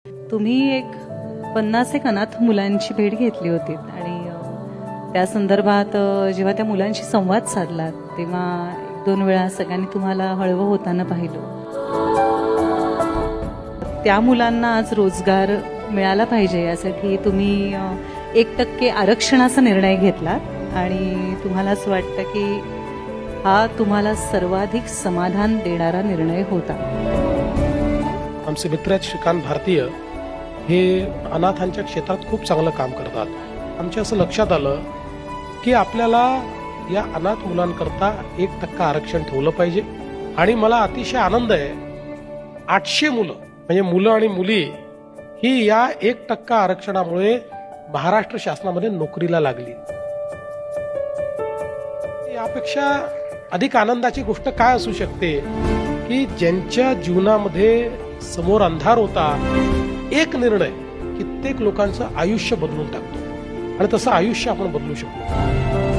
तुम्ही एक 50 एक अनाथ मुलांची भेट घेतली होती आणि त्या संदर्भात जेव्हा त्या मुलांशी संवाद साधलात तेव्हा एक दोन वेळा सगळ्यांनी तुम्हाला हळवं होताना पाहिलं. त्या मुलांना आज रोजगार मिळाला पाहिजे यासाठी तुम्ही 1% आरक्षणाचा निर्णय घेतलात आणि तुम्हाला असं वाटतं की हा तुम्हाला सर्वाधिक समाधान देणारा निर्णय होता. आमचे मित्र आहेत श्रीकांत भारतीय, हे अनाथांच्या क्षेत्रात खूप चांगलं काम करतात. आमच्या असं लक्षात आलं की आपल्याला या अनाथ मुलांकरता 1% आरक्षण ठेवलं पाहिजे. आणि मला अतिशय आनंद आहे, 800 मुलं म्हणजे मुलं आणि मुली ही या 1% आरक्षणामुळे महाराष्ट्र शासनामध्ये नोकरीला लागली. यापेक्षा अधिक आनंदाची गोष्ट काय असू शकते की ज्यांच्या जीवनामध्ये समोर अंधार होता, एक निर्णय कित्येक लोकांचं आयुष्य बदलून टाकतो आणि तसं आयुष्य आपण बदलू शकतो.